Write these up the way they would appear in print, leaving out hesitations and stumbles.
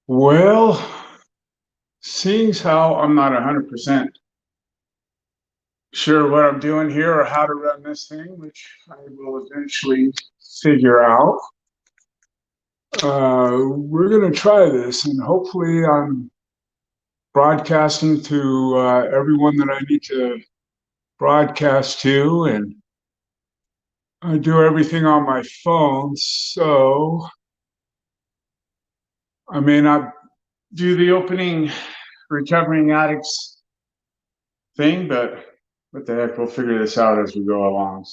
Well, seeing as how I'm not 100% sure what I'm doing here or how to run this thing, which I will eventually figure out, we're going to try this, and hopefully I'm broadcasting to everyone that I need to broadcast to, and I do everything on my phone, so I may not do the opening recovering addicts thing, but what the heck, we'll figure this out as we go along.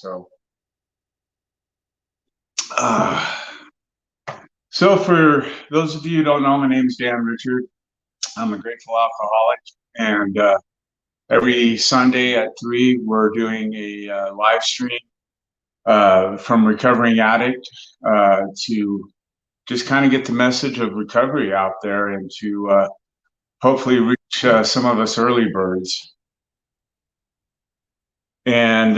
Uh, so for those of you who don't know, my name is Dan Richard. I'm a grateful alcoholic, and every Sunday at 3, we're doing a live stream from recovering addict to just kind of get the message of recovery out there and to hopefully reach some of us early birds. And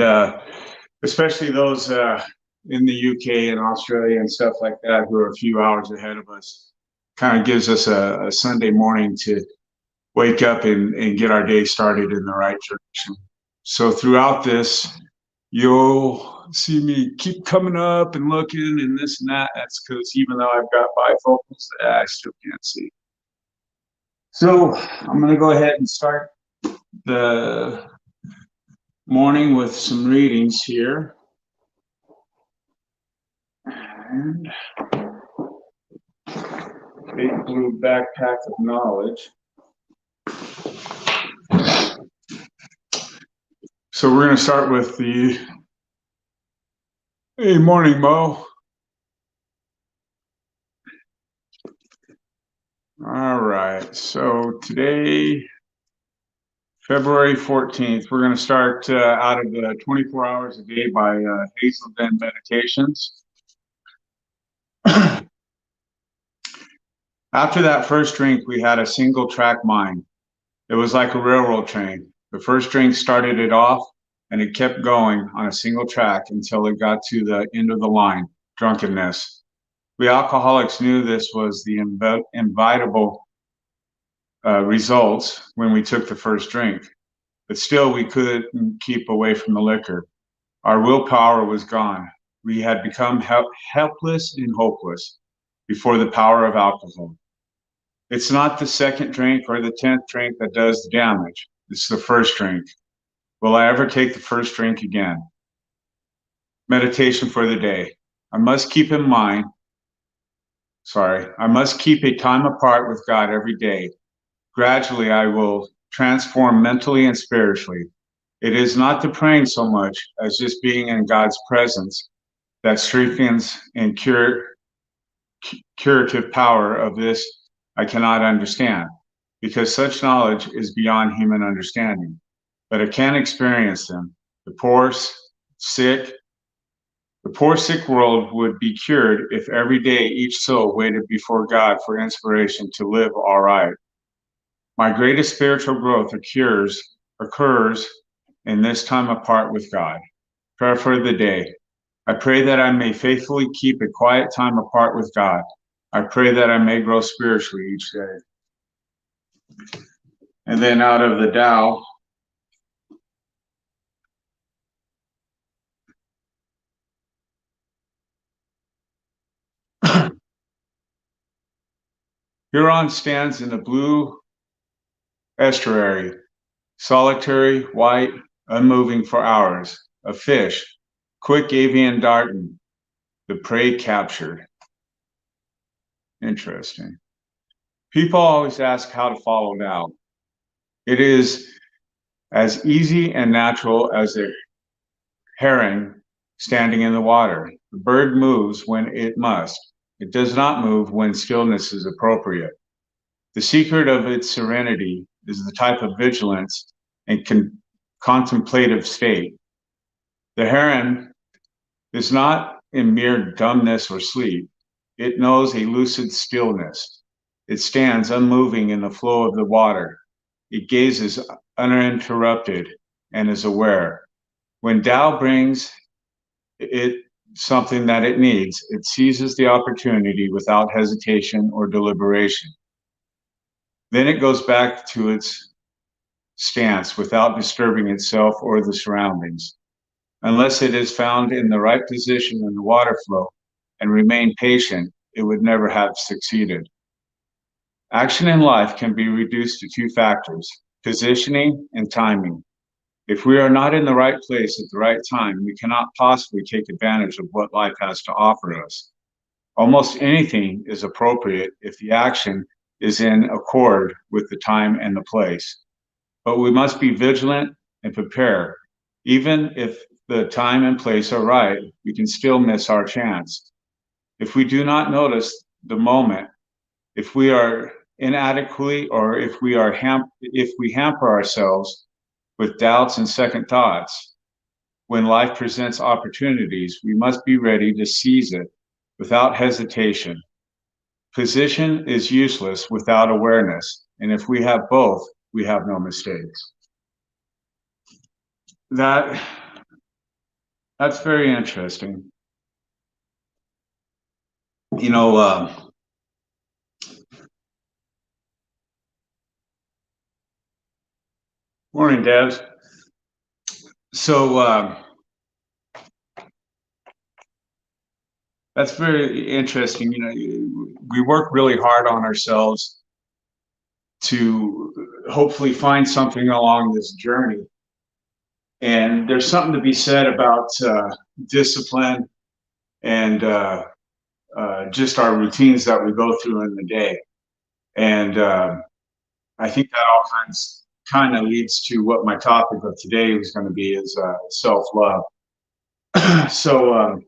especially those in the UK and Australia and stuff like that who are a few hours ahead of us. Kind of gives us a Sunday morning to wake up and get our day started in the right direction. So throughout this, you'll see me keep coming up and looking and this and that. That's because even though I've got bifocals, I still can't see. So I'm going to go ahead and start the morning with some readings here. And big blue backpack of knowledge. So we're going to start with the hey, morning, Mo. All right. So today, February 14th, we're going to start out of the 24 hours a day by Hazelden Meditations. After that first drink, we had a single track mind. It was like a railroad train. The first drink started it off, and it kept going on a single track until it got to the end of the line, drunkenness. We alcoholics knew this was the inevitable results when we took the first drink, but still we couldn't keep away from the liquor. Our willpower was gone. We had become helpless and hopeless before the power of alcohol. It's not the second drink or the 10th drink that does the damage. It's the first drink. Will I ever take the first drink again? Meditation for the day. I must keep a time apart with God every day. Gradually, I will transform mentally and spiritually. It is not the praying so much as just being in God's presence that strengthens and curative power of this I cannot understand, because such knowledge is beyond human understanding. But I can experience them. The poor sick world would be cured if every day each soul waited before God for inspiration to live all right. My greatest spiritual growth occurs in this time apart with God. Prayer for the day. I pray that I may faithfully keep a quiet time apart with God. I pray that I may grow spiritually each day. And then out of the Tao, Huron stands in the blue estuary, solitary, white, unmoving for hours. A fish, quick avian darting, the prey captured. Interesting. People always ask how to follow Tao. It is as easy and natural as a heron standing in the water. The bird moves when it must. It does not move when stillness is appropriate. The secret of its serenity is the type of vigilance and contemplative state. The heron is not in mere dumbness or sleep. It knows a lucid stillness. It stands unmoving in the flow of the water. It gazes uninterrupted and is aware. When Tao brings it something that it needs, it seizes the opportunity without hesitation or deliberation. Then it goes back to its stance without disturbing itself or the surroundings. Unless it is found in the right position in the water flow and remain patient, it would never have succeeded. Action in life can be reduced to two factors: positioning and timing. If we are not in the right place at the right time, we cannot possibly take advantage of what life has to offer us. Almost anything is appropriate if the action is in accord with the time and the place. But we must be vigilant and prepare. Even if the time and place are right, we can still miss our chance. If we do not notice the moment, if we are inadequately, or if we hamper ourselves with doubts and second thoughts, when life presents opportunities, we must be ready to seize it without hesitation. Position is useless without awareness, and if we have both, we have no mistakes. That's very interesting. You know, morning, Debs. So that's very interesting. You know, we work really hard on ourselves to hopefully find something along this journey. And there's something to be said about discipline and just our routines that we go through in the day. And I think that all kind of leads to what my topic of today was going to be, is self-love. So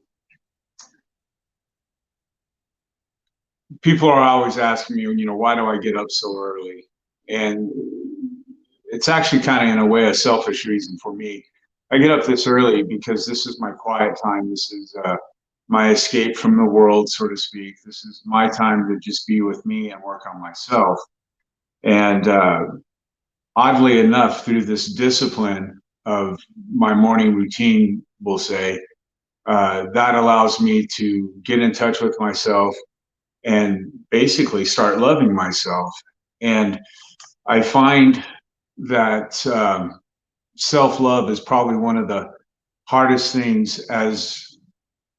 people are always asking me, you know, why do I get up so early? And it's actually kind of, in a way, a selfish reason for me. I get up this early because this is my quiet time. This is my escape from the world, so to speak. This is my time to just be with me and work on myself. And oddly enough, through this discipline of my morning routine, we'll say, that allows me to get in touch with myself and basically start loving myself. And I find that self-love is probably one of the hardest things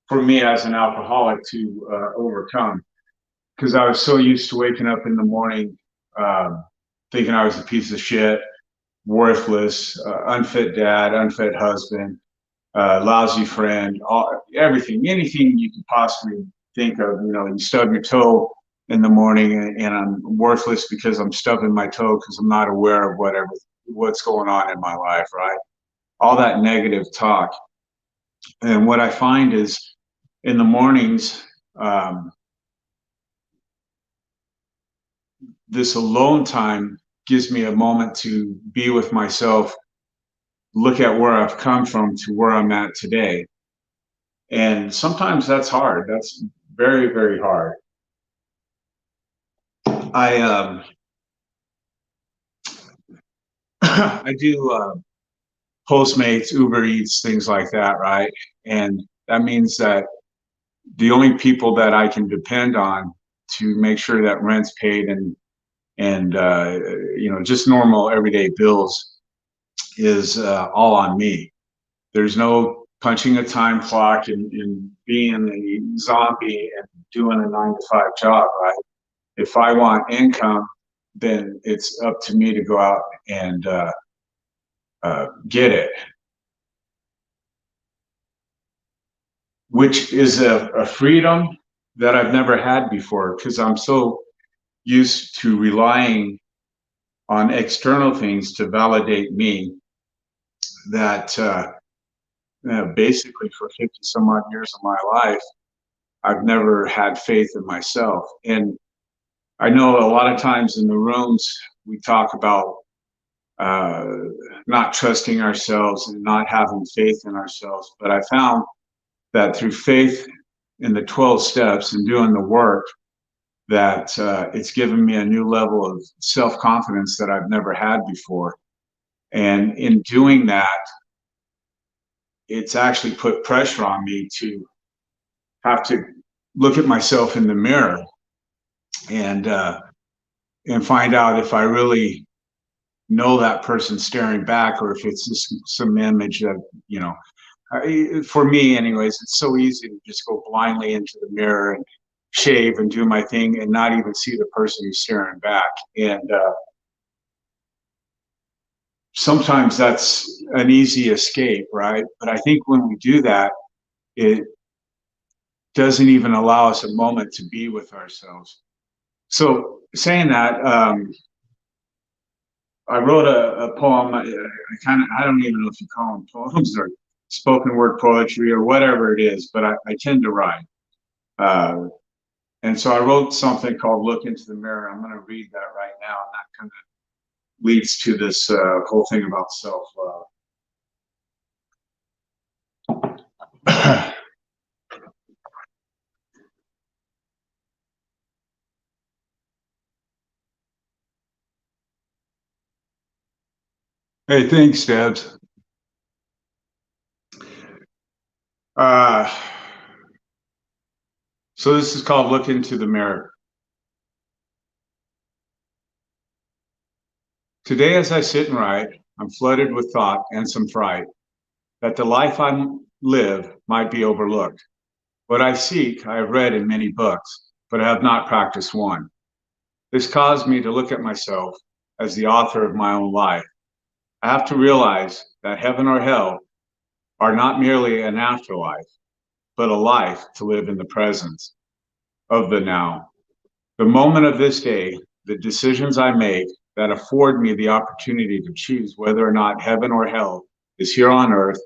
for me as an alcoholic to overcome, because I was so used to waking up in the morning thinking I was a piece of shit, worthless, unfit dad, unfit husband, lousy friend, everything, anything you could possibly think of. You know, you stub your toe in the morning and I'm worthless because I'm stubbing my toe because I'm not aware of what's going on in my life, right? All that negative talk. And what I find is, in the mornings, this alone time gives me a moment to be with myself, look at where I've come from to where I'm at today. And sometimes that's hard. That's very, very hard. I I do Postmates, Uber Eats, things like that, right? And that means that the only people that I can depend on to make sure that rent's paid and you know, just normal everyday bills is all on me. There's no punching a time clock and being a zombie and doing a 9-to-5 job, right? If I want income, then it's up to me to go out and get it, which is a freedom that I've never had before, because I'm so used to relying on external things to validate me that basically for 50 some odd years of my life, I've never had faith in myself. And I know a lot of times in the rooms we talk about not trusting ourselves and not having faith in ourselves. But I found that through faith in the 12 steps and doing the work, that it's given me a new level of self-confidence that I've never had before. And in doing that, it's actually put pressure on me to have to look at myself in the mirror and find out if I really know that person staring back, or if it's just some image that, you know, for me anyways, it's so easy to just go blindly into the mirror and shave and do my thing and not even see the person who's staring back. And sometimes that's an easy escape, right? But I think when we do that, it doesn't even allow us a moment to be with ourselves. So saying that, I wrote a poem. I don't even know if you call them poems or spoken word poetry or whatever it is, but I tend to write. And so I wrote something called Look Into the Mirror. I'm going to read that right now. And that kind of leads to this whole thing about self-love. Hey, thanks, Debs. Uh, so this is called Look Into the Mirror. Today, as I sit and write, I'm flooded with thought and some fright that the life I live might be overlooked. What I seek, I have read in many books, but I have not practiced one. This caused me to look at myself as the author of my own life. I have to realize that heaven or hell are not merely an afterlife, but a life to live in the presence of the now. The moment of this day, the decisions I make that afford me the opportunity to choose whether or not heaven or hell is here on earth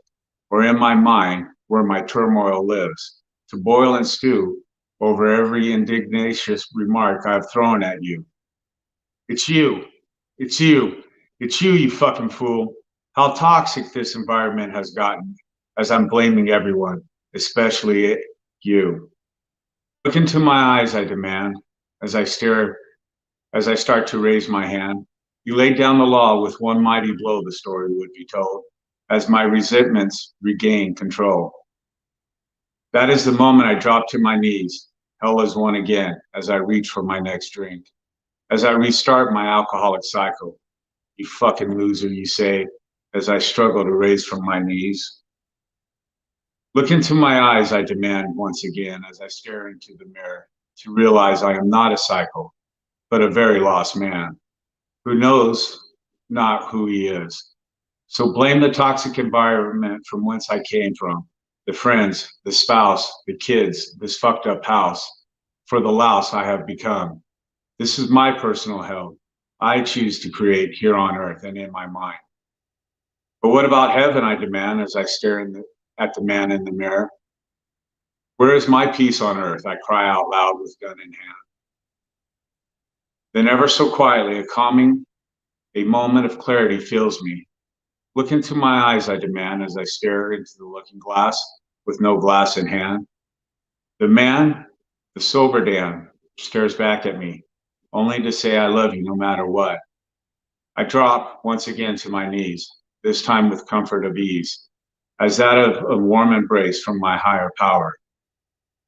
or in my mind where my turmoil lives, to boil and stew over every indignatious remark I've thrown at you. It's you. It's you. It's you, you fucking fool. How toxic this environment has gotten as I'm blaming everyone, especially you. Look into my eyes, I demand, as I start to raise my hand. You laid down the law with one mighty blow, the story would be told, as my resentments regain control. That is the moment I drop to my knees. Hell is won again as I reach for my next drink, as I restart my alcoholic cycle. You fucking loser, you say, as I struggle to raise from my knees. Look into my eyes, I demand once again, as I stare into the mirror, to realize I am not a cycle, but a very lost man who knows not who he is. So blame the toxic environment from whence I came from, the friends, the spouse, the kids, this fucked up house, for the louse I have become. This is my personal hell I choose to create here on earth and in my mind. But what about heaven, I demand, as I stare at the man in the mirror. Where is my peace on earth? I cry out loud with gun in hand. Then ever so quietly, a moment of clarity fills me. Look into my eyes, I demand, as I stare into the looking glass with no glass in hand. The man, the sober Dan, stares back at me, only to say I love you no matter what. I drop once again to my knees, this time with comfort of ease, as that of a warm embrace from my higher power.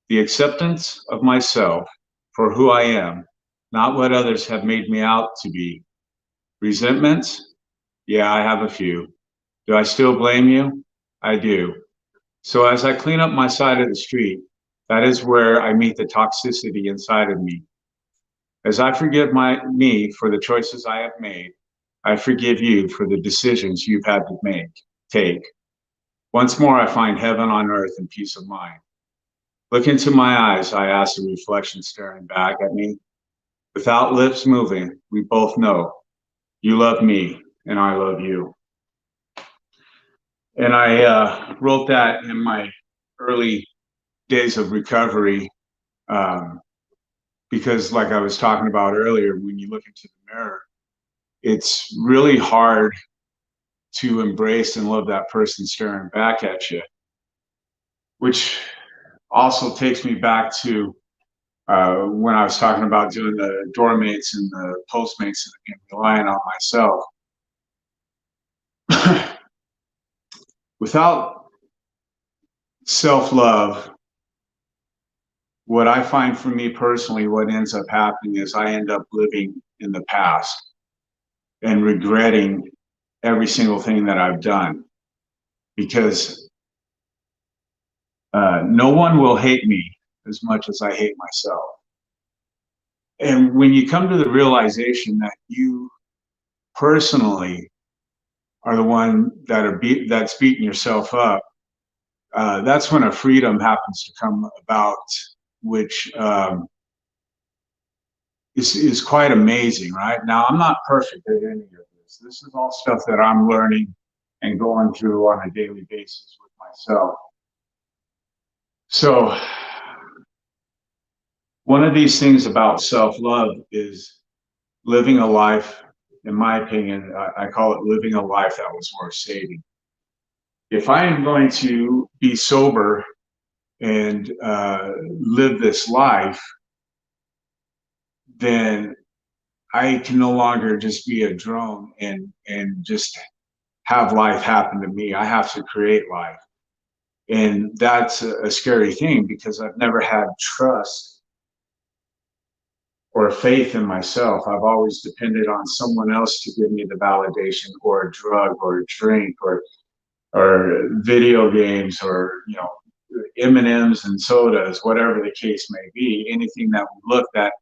The acceptance of myself for who I am, not what others have made me out to be. Resentments? Yeah, I have a few. Do I still blame you? I do. So as I clean up my side of the street, that is where I meet the toxicity inside of me. As I forgive me for the choices I have made, I forgive you for the decisions you've had to take. Once more, I find heaven on earth and peace of mind. Look into my eyes, I ask the reflection staring back at me. Without lips moving, we both know you love me and I love you. And I wrote that in my early days of recovery, because like I was talking about earlier, when you look into the mirror, it's really hard to embrace and love that person staring back at you, which also takes me back to when I was talking about doing the doormates and the postmates and relying on myself. Without self-love, what I find for me personally, what ends up happening is I end up living in the past and regretting every single thing that I've done, because no one will hate me as much as I hate myself. And when you come to the realization that you personally are the one that's beating yourself up, that's when a freedom happens to come about, which is quite amazing, right? Now, I'm not perfect at any of this. This is all stuff that I'm learning and going through on a daily basis with myself. So one of these things about self-love is living a life, in my opinion, I call it living a life that was worth saving. If I am going to be sober and live this life, then I can no longer just be a drone and just have life happen to me. I have to create life. And that's a scary thing, because I've never had trust or faith in myself. I've always depended on someone else to give me the validation, or a drug or a drink or video games, or M&Ms and sodas, whatever the case may be. Anything that we look at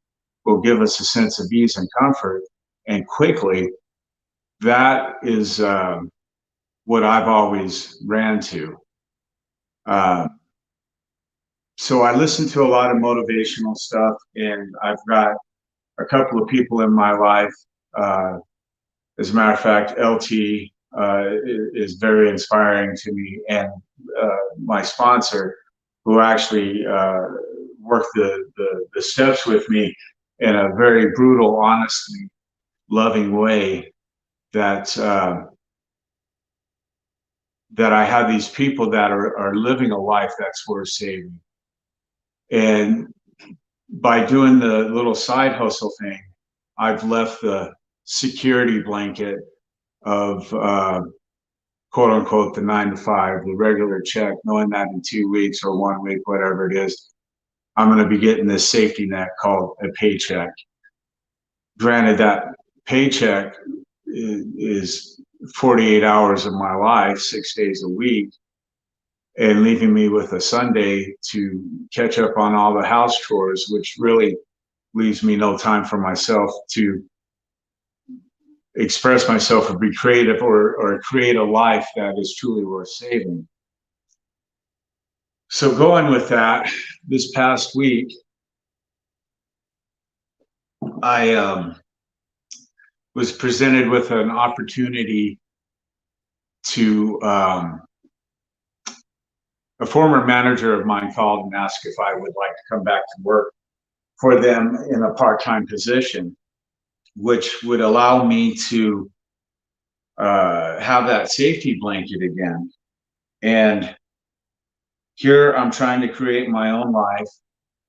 will give us a sense of ease and comfort, and quickly. That is what I've always ran to. So I listen to a lot of motivational stuff, and I've got a couple of people in my life. As a matter of fact, LT is very inspiring to me, and my sponsor, who actually worked the steps with me in a very brutal, honestly, loving way. That I have these people that are living a life that's worth saving. And by doing the little side hustle thing, I've left the security blanket of quote unquote the 9 to 5, the regular check, knowing that in 2 weeks or 1 week, whatever it is, I'm going to be getting this safety net called a paycheck. Granted, that paycheck is 48 hours of my life, 6 days a week, and leaving me with a Sunday to catch up on all the house chores, which really leaves me no time for myself to express myself or be creative, or create a life that is truly worth saving. So going with that, this past week, I was presented with an opportunity to a former manager of mine called and asked if I would like to come back to work for them in a part-time position, which would allow me to have that safety blanket again. And here I'm trying to create my own life.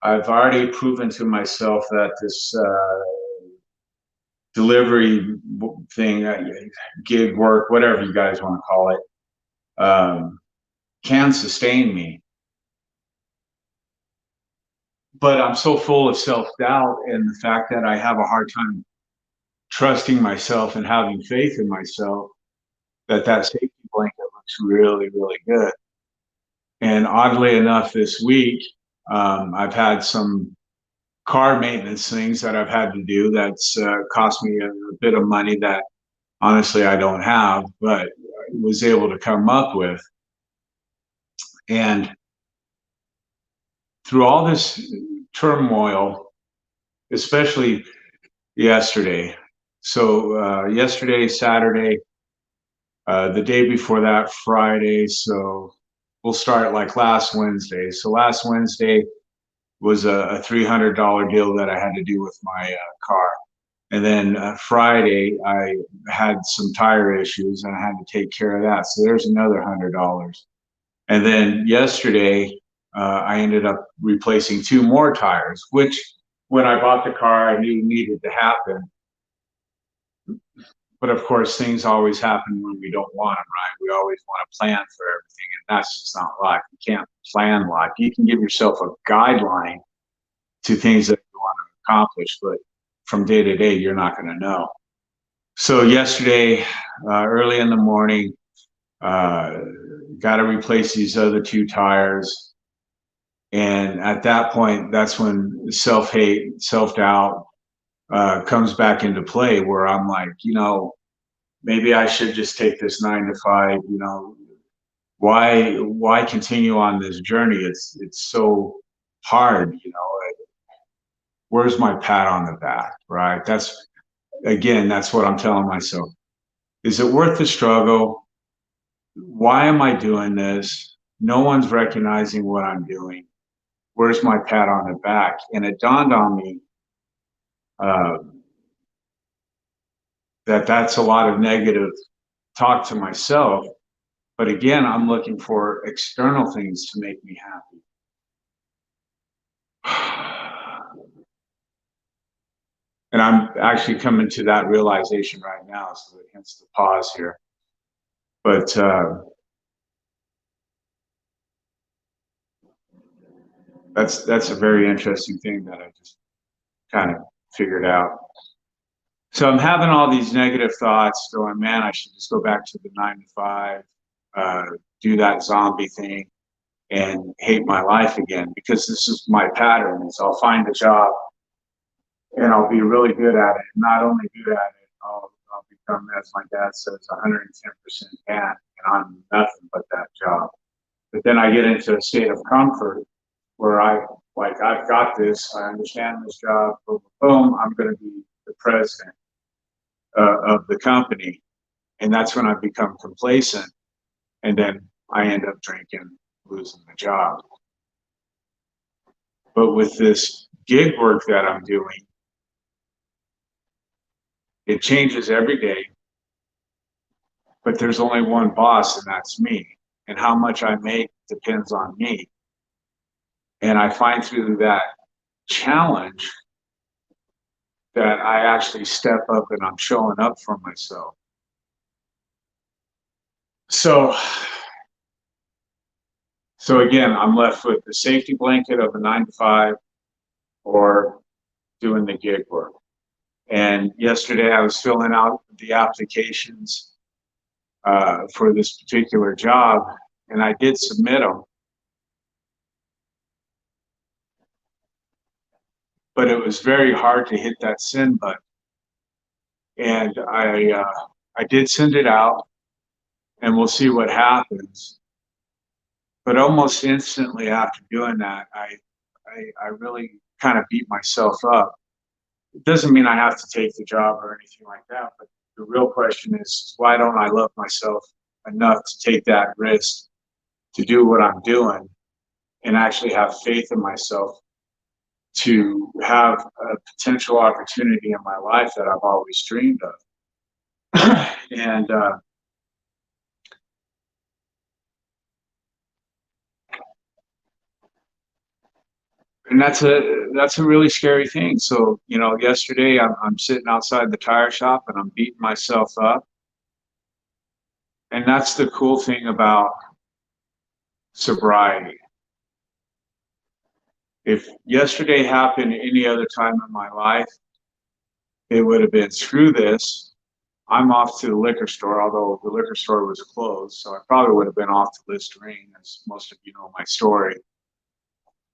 I've already proven to myself that this delivery thing, gig work, whatever you guys want to call it, can sustain me. But I'm so full of self-doubt, and the fact that I have a hard time trusting myself and having faith in myself, that safety blanket looks really, really good. And oddly enough, this week, I've had some car maintenance things that I've had to do that's cost me a bit of money that honestly I don't have, but was able to come up with. And through all this turmoil, especially yesterday, so yesterday, Saturday, the day before that, Friday, so we'll start like last Wednesday. So last Wednesday was a $300 deal that I had to do with my car. And then Friday, I had some tire issues and I had to take care of that. So there's another $100. And then yesterday, I ended up replacing 2 more tires, which when I bought the car, I knew needed to happen. But of course, things always happen when we don't want them, right? We always want to plan for everything, and that's just not life. You can't plan life. You can give yourself a guideline to things that you want to accomplish, but from day to day, you're not going to know. So yesterday, early in the morning, got to replace these other 2 tires. And at that point, that's when self-hate, self-doubt comes back into play, where I'm like, maybe I should just take this 9 to 5, why continue on this journey? It's so hard, where's my pat on the back, right? That's what I'm telling myself. Is it worth the struggle? Why am I doing this? No one's recognizing what I'm doing. Where's my pat on the back? And it dawned on me that that's a lot of negative talk to myself. But again, I'm looking for external things to make me happy. And I'm actually coming to that realization right now, so hence the pause here. But that's a very interesting thing that I just kind of figured out. So I'm having all these negative thoughts going, man, I should just go back to the 9 to 5, do that zombie thing, and hate my life again, because this is my pattern. Is I'll find a job and I'll be really good at it. Not only good at it, I'll become, as my dad says, 110% fan, and I'm nothing but that job. But then I get into a state of comfort where I've got this, I understand this job, boom, boom, I'm going to be the president of the company. And that's when I become complacent. And then I end up drinking, losing the job. But with this gig work that I'm doing, it changes every day. But there's only one boss, and that's me. And how much I make depends on me. And I find through that challenge that I actually step up and I'm showing up for myself. So again, I'm left with the safety blanket of a 9 to 5 or doing the gig work. And yesterday I was filling out the applications for this particular job, and I did submit them. But it was very hard to hit that send button. And I did send it out, and we'll see what happens. But almost instantly after doing that, I really kind of beat myself up. It doesn't mean I have to take the job or anything like that, but the real question is why don't I love myself enough to take that risk to do what I'm doing and actually have faith in myself to have a potential opportunity in my life that I've always dreamed of. And that's a really scary thing. So, yesterday I'm sitting outside the tire shop and I'm beating myself up. And that's the cool thing about sobriety. If yesterday happened any other time in my life, it would have been, screw this. I'm off to the liquor store, although the liquor store was closed. So I probably would have been off to Listerine, as most of you know my story.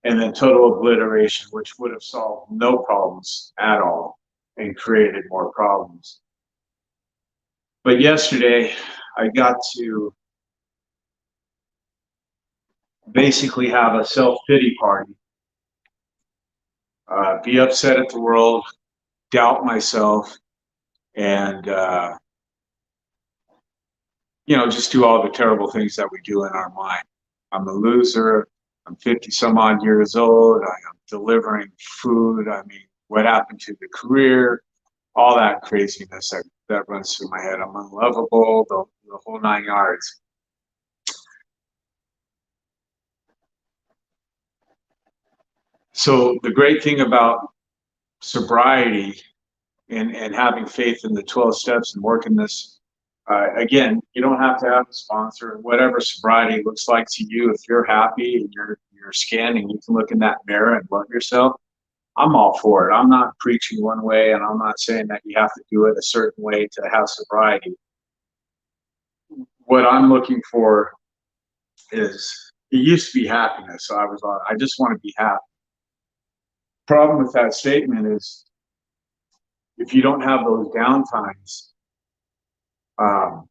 And then total obliteration, which would have solved no problems at all and created more problems. But yesterday, I got to basically have a self-pity party, be upset at the world, doubt myself, and just do all the terrible things that we do in our mind. I'm a loser. I'm 50 some odd years old. I am delivering food. I mean, what happened to the career? All that craziness that runs through my head. I'm unlovable, the whole 9 yards. So the great thing about sobriety and having faith in the 12 steps and working this, again, you don't have to have a sponsor. Whatever sobriety looks like to you, if you're happy and you're scanning, you can look in that mirror and love yourself. I'm all for it. I'm not preaching one way, and I'm not saying that you have to do it a certain way to have sobriety. What I'm looking for is, it used to be happiness. So I just want to be happy. Problem with that statement is, if you don't have those downtimes, um,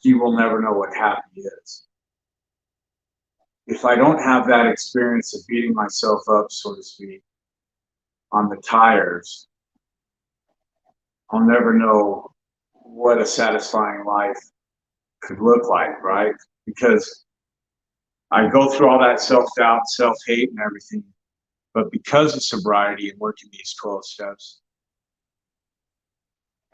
you will never know what happy is. If I don't have that experience of beating myself up, so to speak, on the tires, I'll never know what a satisfying life could look like, right? Because I go through all that self-doubt, self-hate and everything, but because of sobriety and working these 12 steps,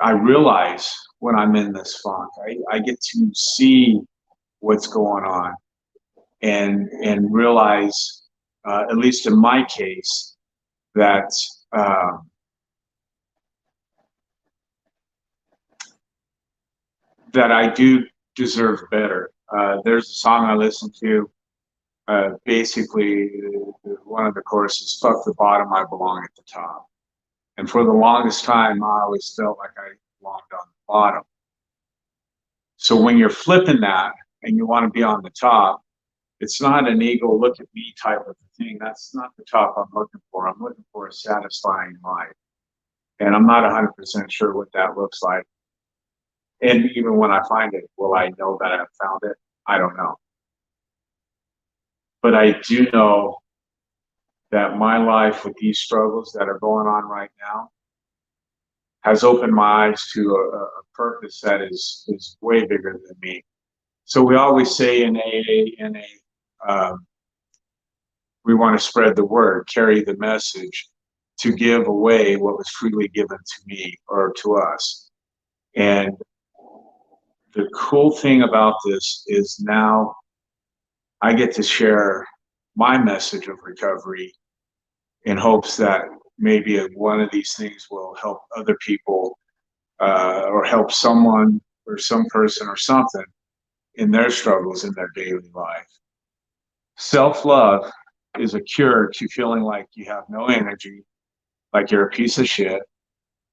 I realize when I'm in this funk, I get to see what's going on and realize, at least in my case, that that I do deserve better. There's a song I listen to. Basically, one of the choruses, "Fuck the bottom, I belong at the top." And for the longest time, I always felt like I belonged on the bottom. So when you're flipping that and you want to be on the top, it's not an ego, look at me type of thing. That's not the top I'm looking for. I'm looking for a satisfying life. And I'm not 100% sure what that looks like. And even when I find it, will I know that I've found it? I don't know. But I do know that my life with these struggles that are going on right now has opened my eyes to a purpose that is way bigger than me. So we always say in AA, we want to spread the word, carry the message, to give away what was freely given to me or to us. And the cool thing about this is now I get to share my message of recovery in hopes that maybe one of these things will help other people, or help someone or some person or something in their struggles in their daily life. Self-love is a cure to feeling like you have no energy, like you're a piece of shit,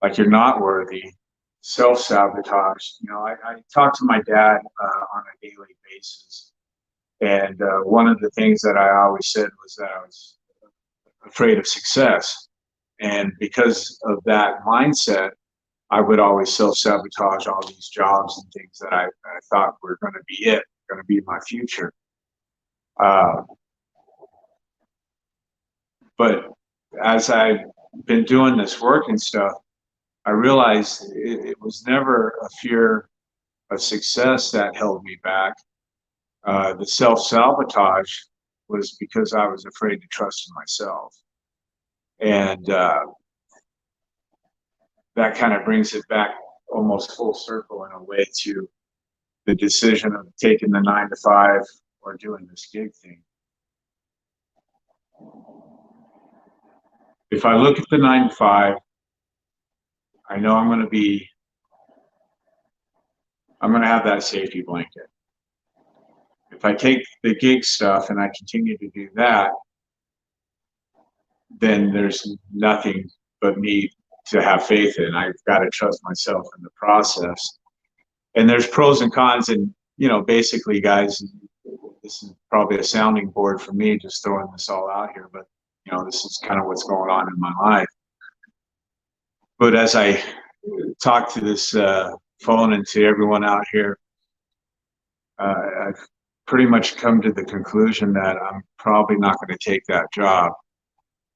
like you're not worthy. Self-sabotage. I talk to my dad on a daily basis, and one of the things that I always said was that I was afraid of success, and because of that mindset, I would always self-sabotage all these jobs and things that I thought were going to be going to be my future. But as I've been doing this work and stuff, I realized it was never a fear of success that held me back. The self-sabotage was because I was afraid to trust in myself. And that kind of brings it back almost full circle in a way to the decision of taking the 9 to 5 or doing this gig thing. If I look at the 9 to 5, I know I'm going to have that safety blanket. If I take the gig stuff and I continue to do that, then there's nothing but me to have faith in. I've got to trust myself in the process. And there's pros and cons. And, basically, guys, this is probably a sounding board for me just throwing this all out here, but, this is kind of what's going on in my life. But as I talk to this phone and to everyone out here, I've pretty much come to the conclusion that I'm probably not going to take that job.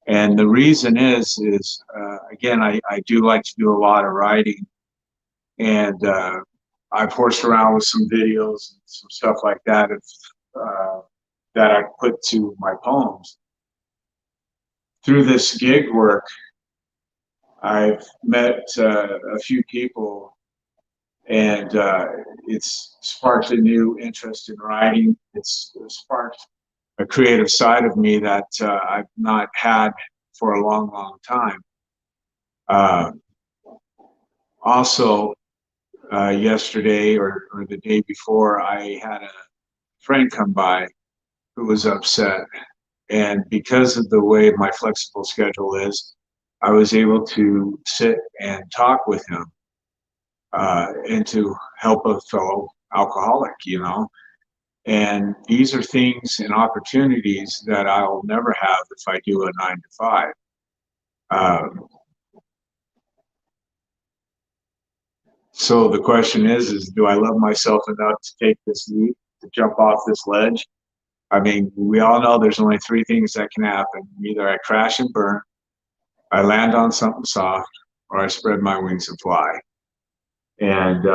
And the reason is again, I do like to do a lot of writing, and I've horsed around with some videos and some stuff like that that I put to my poems. Through this gig work, I've met a few people, and it's sparked a new interest in writing. It's sparked a creative side of me that I've not had for a long, long time. Uh, Also, yesterday or the day before, I had a friend come by who was upset. And because of the way my flexible schedule is, I was able to sit and talk with him and to help a fellow alcoholic, you know. And these are things and opportunities that I'll never have if I do a 9 to 5. Um, so the question is do I love myself enough to take this leap, to jump off this ledge? I mean, we all know there's only three things that can happen. Either I crash and burn, I land on something soft, or I spread my wings and fly. And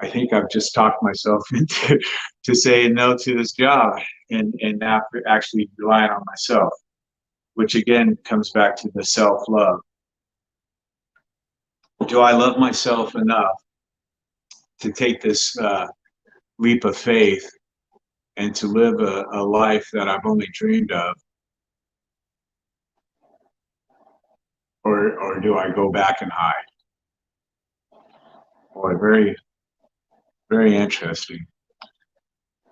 I think I've just talked myself into to saying no to this job and not actually relying on myself, which again comes back to the self-love. Do I love myself enough to take this leap of faith and to live a life that I've only dreamed of? Or do I go back and hide? Boy, very, very interesting.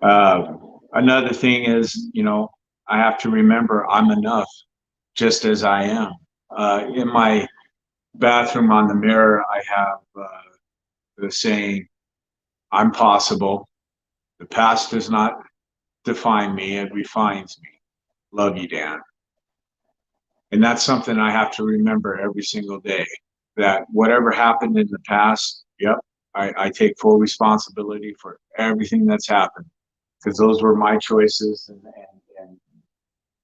Another thing is, you know, I have to remember I'm enough just as I am. In my bathroom on the mirror, I have the saying, I'm possible. The past does not define me, it refines me. Love you, Dan. And that's something I have to remember every single day, that whatever happened in the past, yep, I take full responsibility for everything that's happened, because those were my choices, and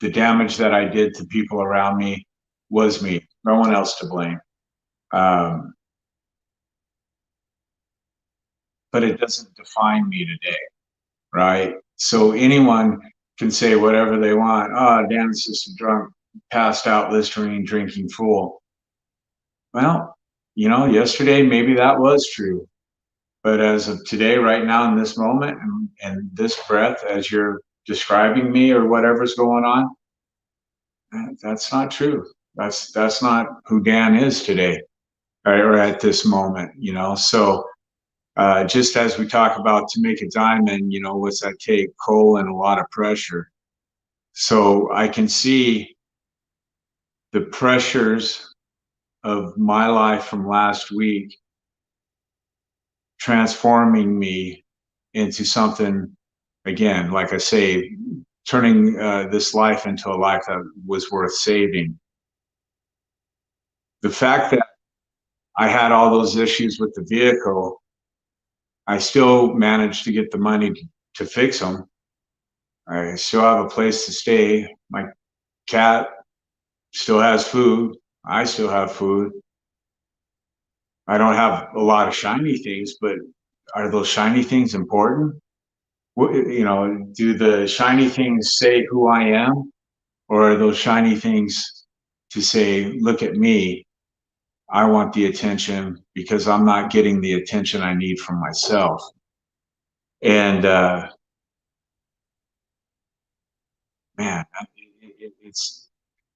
the damage that I did to people around me was me, no one else to blame. Um, but it doesn't define me today, right? So anyone can say whatever they want. Oh, Dan's just a drunk, passed out, listerine, drinking fool. Well, you know, yesterday maybe that was true. But as of today, right now, in this moment, and this breath, as you're describing me or whatever's going on, that's not true. That's not who Dan is today, or at this moment, you know. So just as we talk about to make a diamond, you know, what's that take? Coal and a lot of pressure. So I can see the pressures of my life from last week transforming me into something, again, like I say, turning this life into a life that was worth saving. The fact that I had all those issues with the vehicle, I still managed to get the money to fix them. I still have a place to stay. My cat still has food. I still have food. I don't have a lot of shiny things, but are those shiny things important? You know, do the shiny things say who I am, or are those shiny things to say, look at me, I want the attention because I'm not getting the attention I need from myself? And man, it's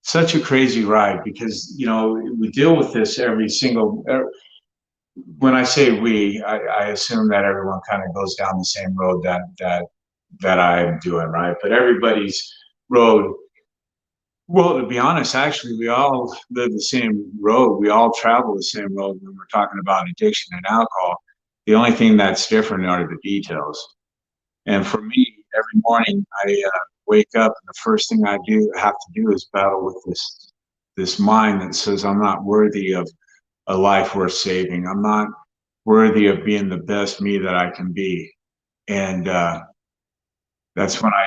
such a crazy ride, because you know we deal with this every single. When I say we, I assume that everyone kind of goes down the same road that I'm doing, right? But everybody's road. Well, to be honest, actually, we all live the same road. We all travel the same road when we're talking about addiction and alcohol. The only thing that's different are the details. And for me, every morning I wake up, and the first thing I have to do is battle with this mind that says I'm not worthy of a life worth saving. I'm not worthy of being the best me that I can be. And that's when I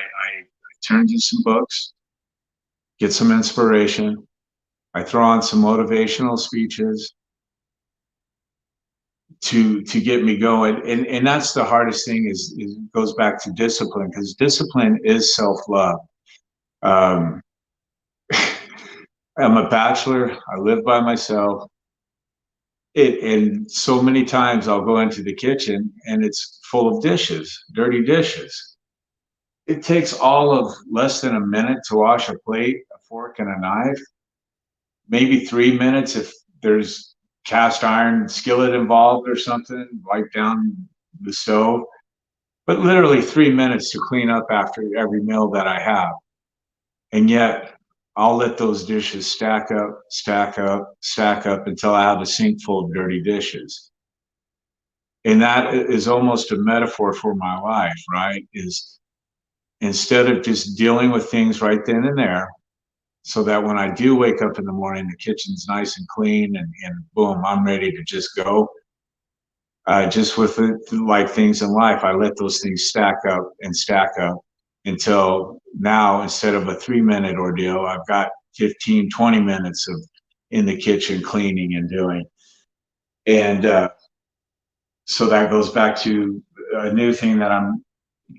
turn to some books, get some inspiration. I throw on some motivational speeches to get me going. And that's the hardest thing is it goes back to discipline, because discipline is self-love. Um, I'm a bachelor. I live by myself. And so many times I'll go into the kitchen and it's full of dishes, dirty dishes. It takes all of less than a minute to wash a plate, a fork, and a knife. Maybe 3 minutes if there's cast iron skillet involved or something, wipe down the stove. But literally 3 minutes to clean up after every meal that I have. And yet I'll let those dishes stack up, stack up, stack up until I have a sink full of dirty dishes. And that is almost a metaphor for my life, right? Is instead of just dealing with things right then and there, so that when I do wake up in the morning, the kitchen's nice and clean and boom, I'm ready to just go. Just with like things in life, I let those things stack up until now, instead of a 3 minute ordeal, I've got 15, 20 minutes of in the kitchen cleaning and doing. And so that goes back to a new thing that I'm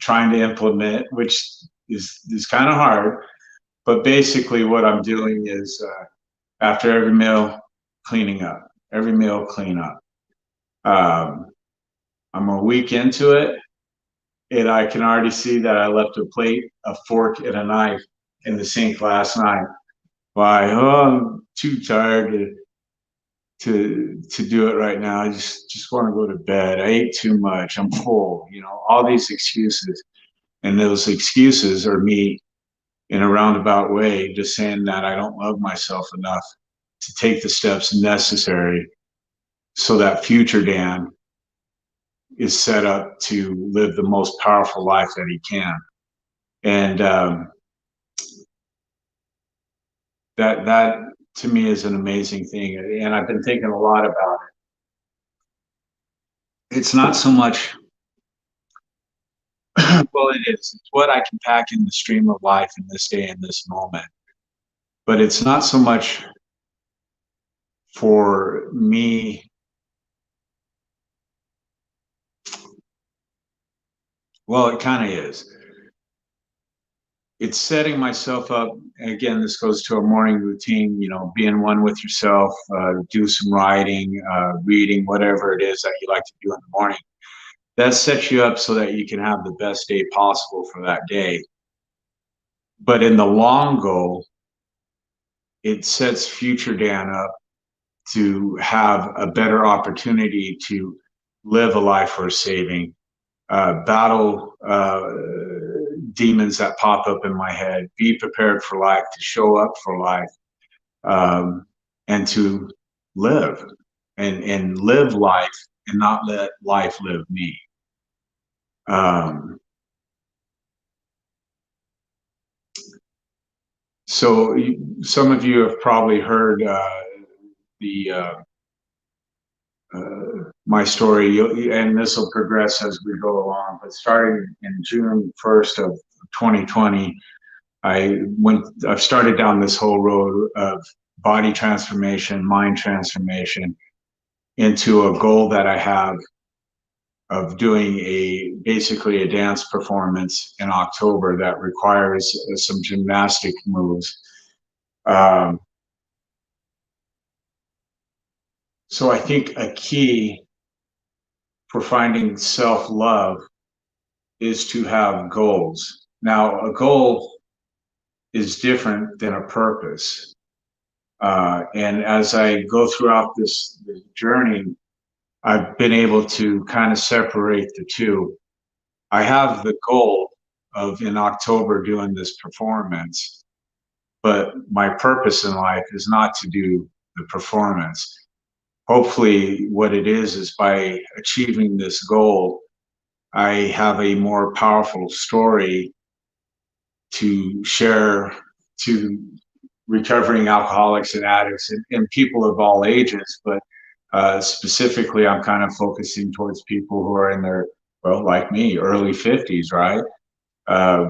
trying to implement, which is kind of hard. But basically, what I'm doing is after every meal, cleaning up. Every meal, clean up. I'm a week into it, and I can already see that I left a plate, a fork, and a knife in the sink last night. Why? Oh, I'm too tired to do it right now. I just want to go to bed. I ate too much. I'm full. You know, all these excuses, and those excuses are me in a roundabout way, just saying that I don't love myself enough to take the steps necessary so that future Dan is set up to live the most powerful life that he can. And that to me is an amazing thing. And I've been thinking a lot about it. It's not so much, well, it is. It's what I can pack in the stream of life in this day and this moment. But it's not so much for me. Well, it kind of is. It's setting myself up. Again, this goes to a morning routine, you know, being one with yourself, do some writing, reading, whatever it is that you like to do in the morning. That sets you up so that you can have the best day possible for that day. But in the long goal, it sets future Dan up to have a better opportunity to live a life worth saving, battle demons that pop up in my head, be prepared for life, to show up for life, and to live and live life and not let life live me. So some of you have probably heard the my story, and this will progress as we go along. But starting in June 1st of 2020, I've started down this whole road of body transformation, mind transformation, into a goal that I have of doing basically a dance performance in October that requires some gymnastic moves. So I think a key for finding self-love is to have goals. Now, a goal is different than a purpose. And as I go throughout this journey, I've been able to kind of separate the two. I have the goal of in October doing this performance, but my purpose in life is not to do the performance. Hopefully, what it is by achieving this goal, I have a more powerful story to share to recovering alcoholics and addicts and people of all ages. But specifically, I'm kind of focusing towards people who are in their, well, like me, early 50s, right?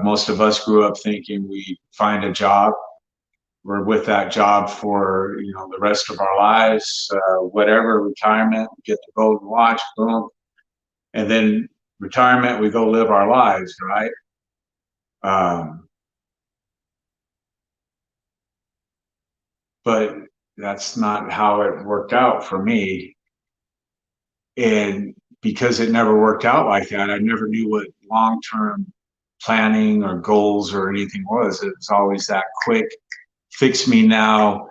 Most of us grew up thinking we find a job, we're with that job for, you know, the rest of our lives, whatever, retirement, we get the golden watch, boom. And then retirement, we go live our lives, right? But that's not how it worked out for me. And because it never worked out like that, I never knew what long-term planning or goals or anything was. It was always that quick, fix me now,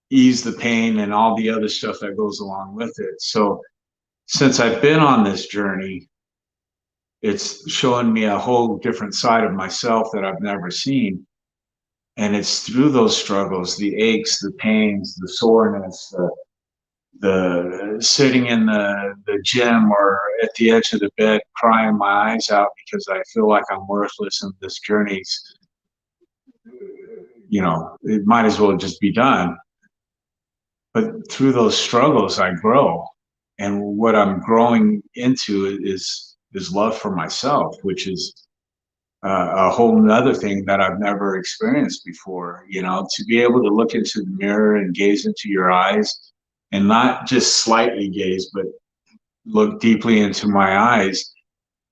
ease the pain, and all the other stuff that goes along with it. So since I've been on this journey, it's showing me a whole different side of myself that I've never seen. And it's through those struggles, the aches, the pains, the soreness, the sitting in the gym or at the edge of the bed crying my eyes out because I feel like I'm worthless and this journey's, it might as well just be done. But through those struggles, I grow. And what I'm growing into is love for myself, which is a whole nother thing that I've never experienced before. To be able to look into the mirror and gaze into your eyes and not just slightly gaze, but look deeply into my eyes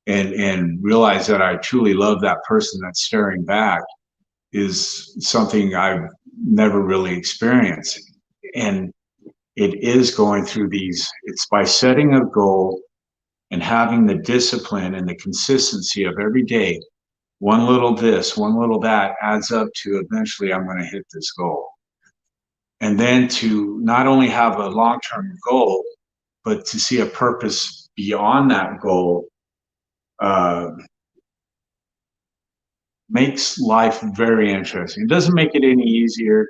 and realize that I truly love that person that's staring back is something I've never really experienced. And it is going through it's by setting a goal and having the discipline and the consistency of every day, one little this, one little that adds up to eventually I'm going to hit this goal. And then to not only have a long-term goal, but to see a purpose beyond that goal makes life very interesting. It doesn't make it any easier.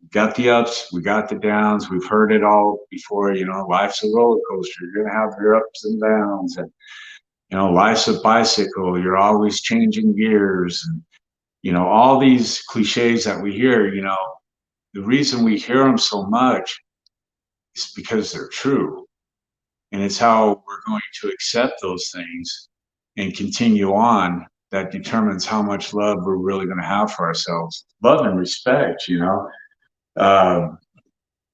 We got the ups, we got the downs. We've heard it all before. Life's a roller coaster. You're going to have your ups and downs. And, life's a bicycle. You're always changing gears. And, all these cliches that we hear, the reason we hear them so much is because they're true. And it's how we're going to accept those things and continue on that determines how much love we're really going to have for ourselves. Love and respect, yeah,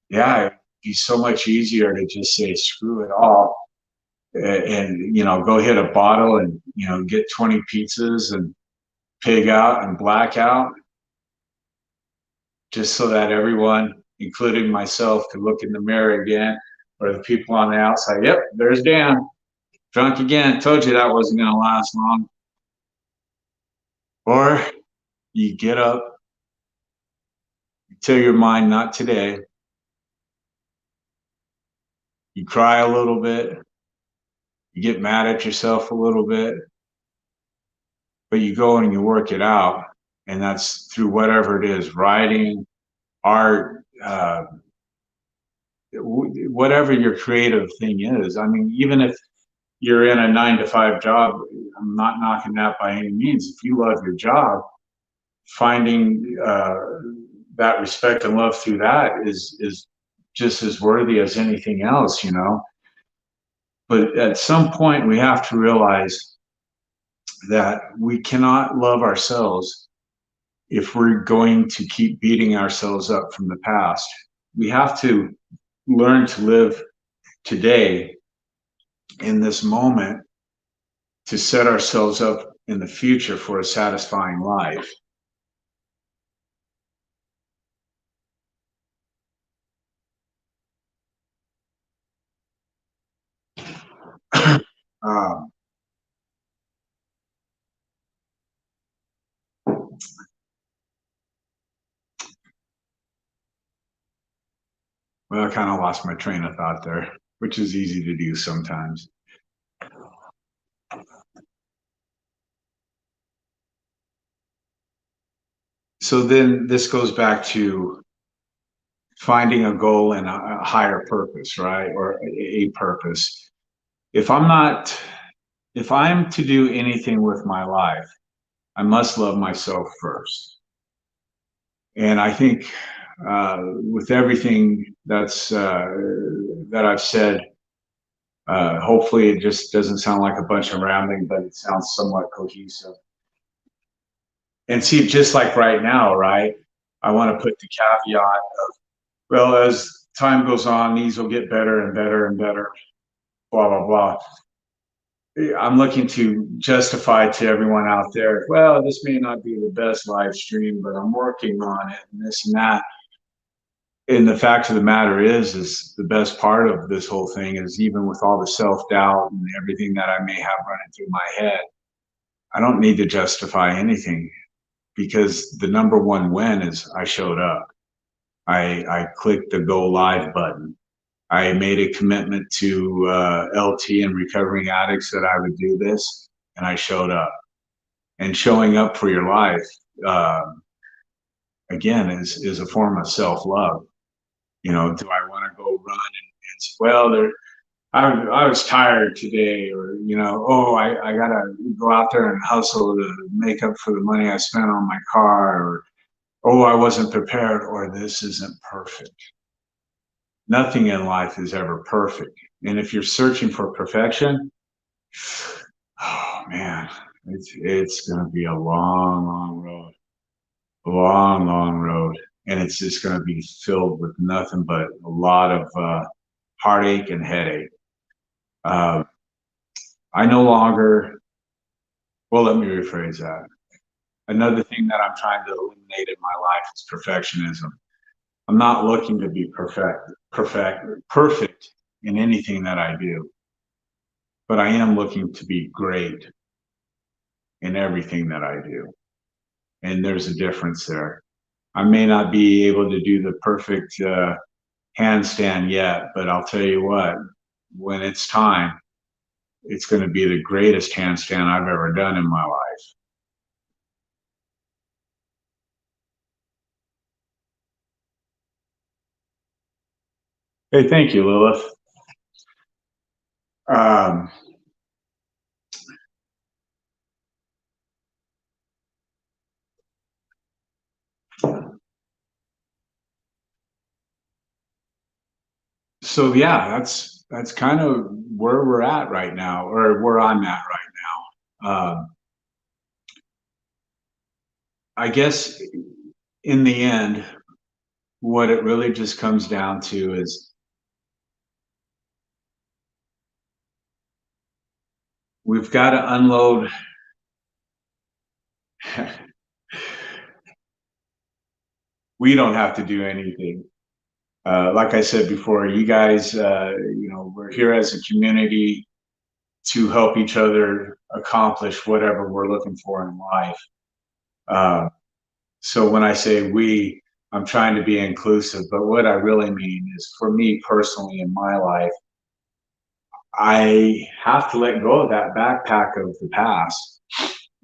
it'd be so much easier to just say screw it all and go hit a bottle and get 20 pizzas and pig out and black out just so that everyone, including myself, could look in the mirror again, or the people on the outside. Yep, there's Dan, drunk again. Told you that wasn't going to last long. Or you get up, you tell your mind not today. You cry a little bit, you get mad at yourself a little bit, but you go and you work it out. And that's through whatever it is, writing, art, whatever your creative thing is. I mean, even if you're in a 9-to-5 job, I'm not knocking that by any means. If you love your job, finding that respect and love through that is just as worthy as anything else, But at some point, we have to realize that we cannot love ourselves if we're going to keep beating ourselves up from the past. We have to learn to live today in this moment to set ourselves up in the future for a satisfying life. um, well, I kind of lost my train of thought there, which is easy to do sometimes. So then this goes back to finding a goal and a higher purpose, right? Or a purpose. If I'm to do anything with my life, I must love myself first. And I think with everything that I've said, hopefully it just doesn't sound like a bunch of rambling, but it sounds somewhat cohesive. And see, just like right now, right? I want to put the caveat of, well, as time goes on, these will get better and better and better, blah, blah, blah. I'm looking to justify to everyone out there, well, this may not be the best live stream, but I'm working on it and this and that. And the fact of the matter is the best part of this whole thing is, even with all the self-doubt and everything that I may have running through my head, I don't need to justify anything, because the number one win is I showed up. I clicked the go live button. I made a commitment to LT and recovering addicts that I would do this, and I showed up. And showing up for your life, uh, again, is a form of self-love. Do I want to go run and say, well, I was tired today, or oh, I gotta go out there and hustle to make up for the money I spent on my car, or oh, I wasn't prepared, or this isn't perfect. Nothing in life is ever perfect. And if you're searching for perfection, oh man, it's going to be a long, long road, long, long road. And it's just going to be filled with nothing but a lot of heartache and headache. Uh, I no longer, well, let me rephrase that. Another thing that I'm trying to eliminate in my life is perfectionism. I'm not looking to be perfect in anything that I do, but I am looking to be great in everything that I do. And there's a difference there. I may not be able to do the perfect handstand yet, but I'll tell you what, when it's time, it's going to be the greatest handstand I've ever done in my life. Hey, thank you, Lilith. Um, so yeah, that's kind of where we're at right now, or where I'm at right now. I guess in the end, what it really just comes down to is we've got to unload. We don't have to do anything. Like I said before, you guys, we're here as a community to help each other accomplish whatever we're looking for in life. Uh, so when I say we, I'm trying to be inclusive, but what I really mean is, for me personally in my life, I have to let go of that backpack of the past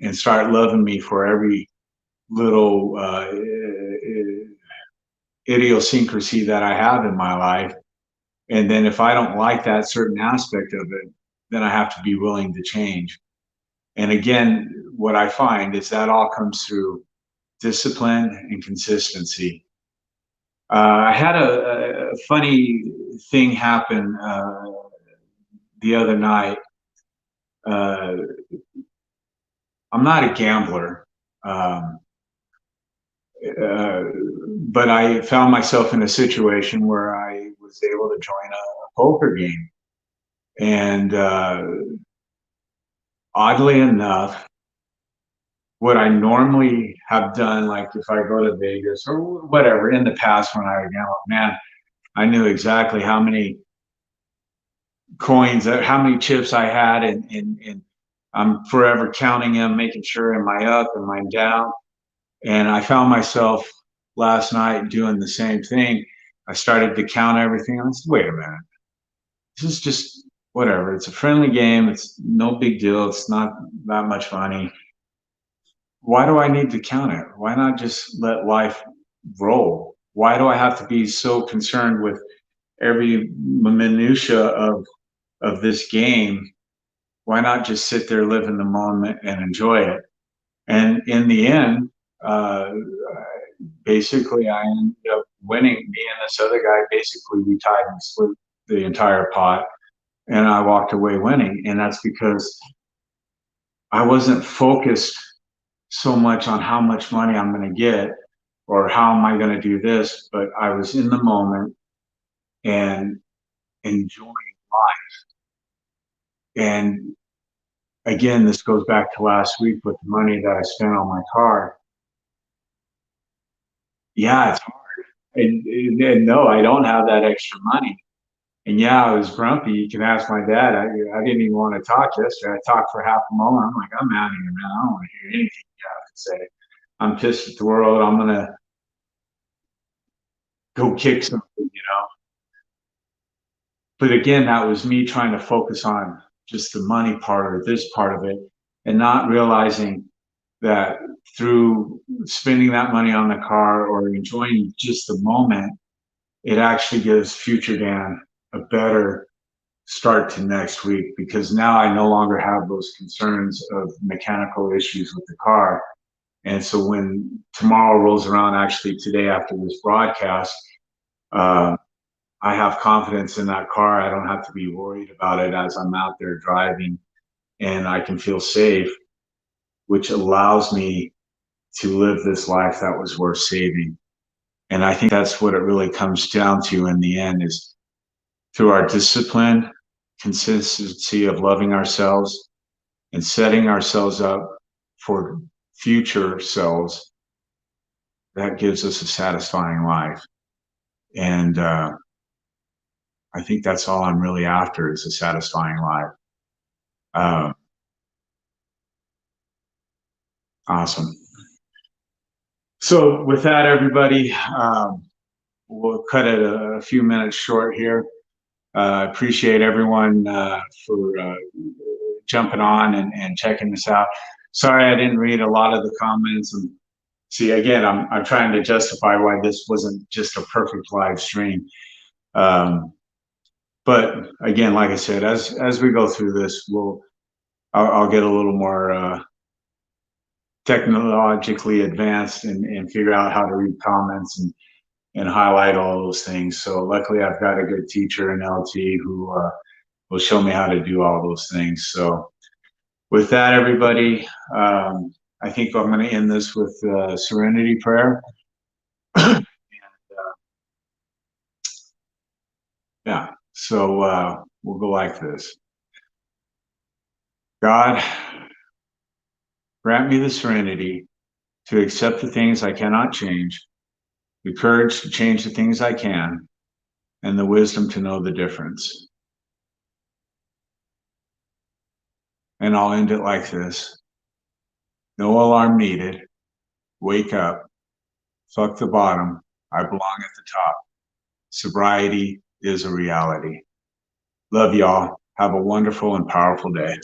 and start loving me for every little idiosyncrasy that I have in my life. And then if I don't like that certain aspect of it, then I have to be willing to change. And again, what I find is that all comes through discipline and consistency. I had a funny thing happen the other night. Uh, I'm not a gambler, um, uh, but I found myself in a situation where I was able to join a poker game. And oddly enough, what I normally have done, like if I go to Vegas or whatever in the past when I would gamble, man, I knew exactly how many coins, how many chips I had, and I'm forever counting them, making sure am I up, am I down. And I found myself last night doing the same thing. I started to count everything, and I said, wait a minute, this is just whatever. It's a friendly game. It's no big deal. It's not that much money. Why do I need to count it? Why not just let life roll? Why do I have to be so concerned with every minutia of this game? Why not just sit there, live in the moment, and enjoy it? And in the end, uh, basically, I ended up winning. Me and this other guy, basically, we tied and split the entire pot, and I walked away winning. And that's because I wasn't focused so much on how much money I'm going to get or how am I going to do this, but I was in the moment and enjoying life. And again, this goes back to last week with the money that I spent on my car. Yeah, it's hard. and no, I don't have that extra money. And yeah, I was grumpy. You can ask my dad. I didn't even want to talk yesterday. I talked for half a moment. I'm like, I'm out of here, man. I don't want to hear anything you have to say. I'm pissed at the world. I'm gonna go kick something. But again, that was me trying to focus on just the money part or this part of it, and not realizing that through spending that money on the car or enjoying just the moment, it actually gives future Dan a better start to next week, because now I no longer have those concerns of mechanical issues with the car. And so when tomorrow rolls around, actually today after this broadcast, uh, I have confidence in that car. I don't have to be worried about it as I'm out there driving, and I can feel safe, which allows me to live this life that was worth saving. And I think that's what it really comes down to in the end, is through our discipline, consistency of loving ourselves and setting ourselves up for future selves, that gives us a satisfying life. And I think that's all I'm really after, is a satisfying life. Awesome. So with that, everybody, we'll cut it a few minutes short here. I appreciate everyone for jumping on and checking this out. Sorry I didn't read a lot of the comments. And see, again, I'm trying to justify why this wasn't just a perfect live stream. But again, like I said, as we go through this, I'll get a little more technologically advanced and figure out how to read comments and highlight all those things. So luckily, I've got a good teacher in LT who will show me how to do all those things. So with that, everybody, I think I'm going to end this with Serenity Prayer. And, yeah, so we'll go like this. God, grant me the serenity to accept the things I cannot change, the courage to change the things I can, and the wisdom to know the difference. And I'll end it like this. No alarm needed. Wake up. Fuck the bottom. I belong at the top. Sobriety is a reality. Love y'all. Have a wonderful and powerful day.